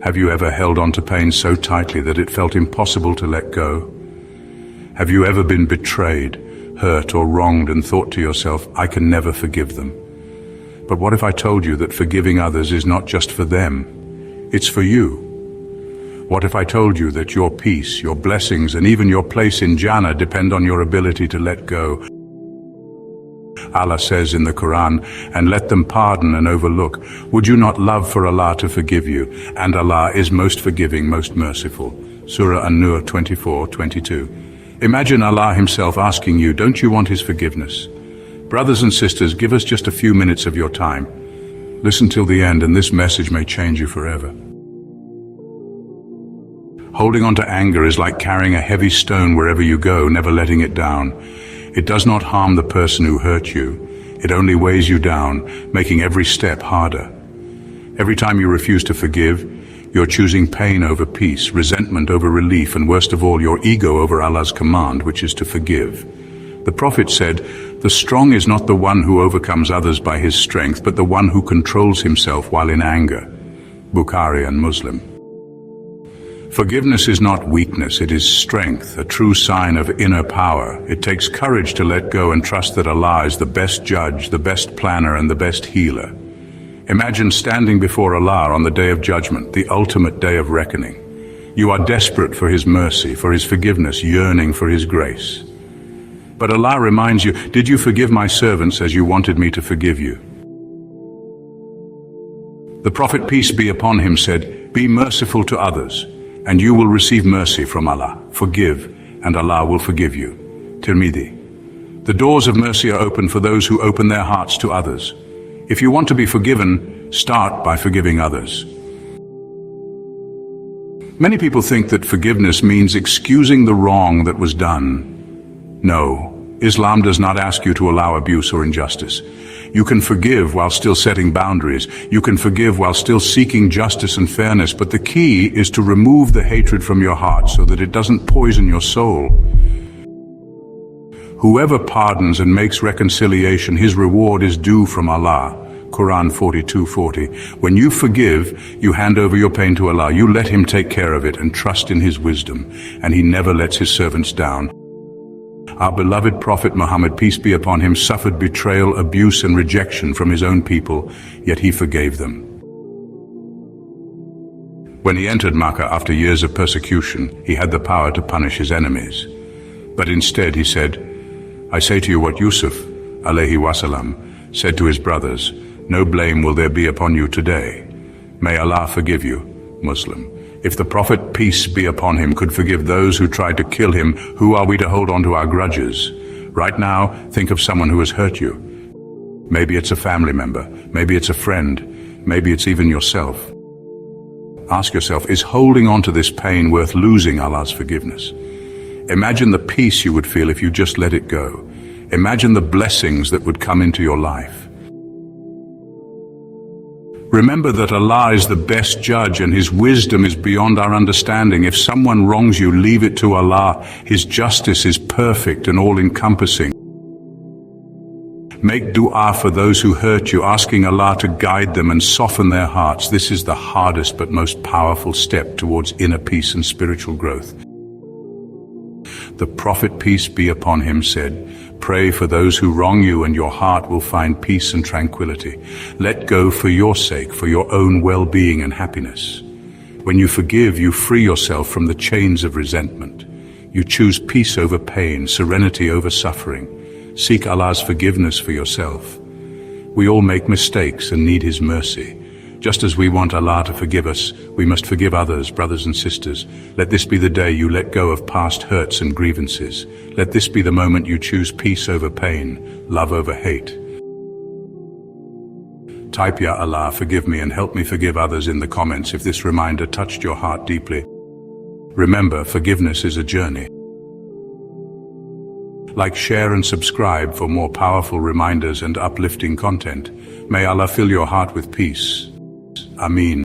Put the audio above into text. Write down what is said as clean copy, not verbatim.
Have you ever held on to pain so tightly that it felt impossible to let go? Have you ever been betrayed, hurt or wronged and thought to yourself, I can never forgive them? But what if I told you that forgiving others is not just for them, it's for you? What if I told you that your peace, your blessings and even your place in Jannah depend on your ability to let go? Allah says in the Quran, and let them pardon and overlook. Would you not love for Allah to forgive you? And Allah is most forgiving, most merciful. Surah An-Nur 24:22. Imagine Allah himself asking you, don't you want his forgiveness? Brothers and sisters, give us just a few minutes of your time. Listen till the end and this message may change you forever. Holding on to anger is like carrying a heavy stone wherever you go, never letting it down. It does not harm the person who hurt you. It only weighs you down, making every step harder. Every time you refuse to forgive, you're choosing pain over peace, resentment over relief, and worst of all, your ego over Allah's command, which is to forgive. The Prophet said, the strong is not the one who overcomes others by his strength, but the one who controls himself while in anger. Bukhari and Muslim. Forgiveness is not weakness, it is strength, a true sign of inner power. It takes courage to let go and trust that Allah is the best judge, the best planner, and the best healer. Imagine standing before Allah on the day of judgment, the ultimate day of reckoning. You are desperate for his mercy, for his forgiveness, yearning for his grace. But Allah reminds you, did you forgive my servants as you wanted me to forgive you? The Prophet, peace be upon him, said, be merciful to others, and you will receive mercy from Allah. Forgive, and Allah will forgive you. Tirmidhi. The doors of mercy are open for those who open their hearts to others. If you want to be forgiven, start by forgiving others. Many people think that forgiveness means excusing the wrong that was done. No, Islam does not ask you to allow abuse or injustice. You can forgive while still setting boundaries. You can forgive while still seeking justice and fairness, but the key is to remove the hatred from your heart so that it doesn't poison your soul. Whoever pardons and makes reconciliation, his reward is due from Allah. Quran 42:40. When you forgive, you hand over your pain to Allah. You let him take care of it and trust in his wisdom, and he never lets his servants down. Our beloved Prophet Muhammad, peace be upon him, suffered betrayal, abuse and rejection from his own people, yet he forgave them. When he entered Makkah after years of persecution, he had the power to punish his enemies. But instead he said, I say to you what Yusuf, alayhi wasalam, said to his brothers, no blame will there be upon you today. May Allah forgive you. Muslim. If the Prophet, peace be upon him, could forgive those who tried to kill him, who are we to hold on to our grudges? Right now, think of someone who has hurt you. Maybe it's a family member, maybe it's a friend, maybe it's even yourself. Ask yourself, is holding on to this pain worth losing Allah's forgiveness? Imagine the peace you would feel if you just let it go. Imagine the blessings that would come into your life. Remember that Allah is the best judge and his wisdom is beyond our understanding. If someone wrongs you, leave it to Allah. His justice is perfect and all-encompassing. Make dua for those who hurt you, asking Allah to guide them and soften their hearts. This is the hardest but most powerful step towards inner peace and spiritual growth. The Prophet, peace be upon him, said, pray for those who wrong you and your heart will find peace and tranquility. Let go for your sake, for your own well-being and happiness. When you forgive, you free yourself from the chains of resentment. You choose peace over pain, serenity over suffering. Seek Allah's forgiveness for yourself. We all make mistakes and need his mercy. Just as we want Allah to forgive us, we must forgive others, brothers and sisters. Let this be the day you let go of past hurts and grievances. Let this be the moment you choose peace over pain, love over hate. Type, Ya Allah, forgive me and help me forgive others in the comments if this reminder touched your heart deeply. Remember, forgiveness is a journey. Like, share and subscribe for more powerful reminders and uplifting content. May Allah fill your heart with peace. Ameen.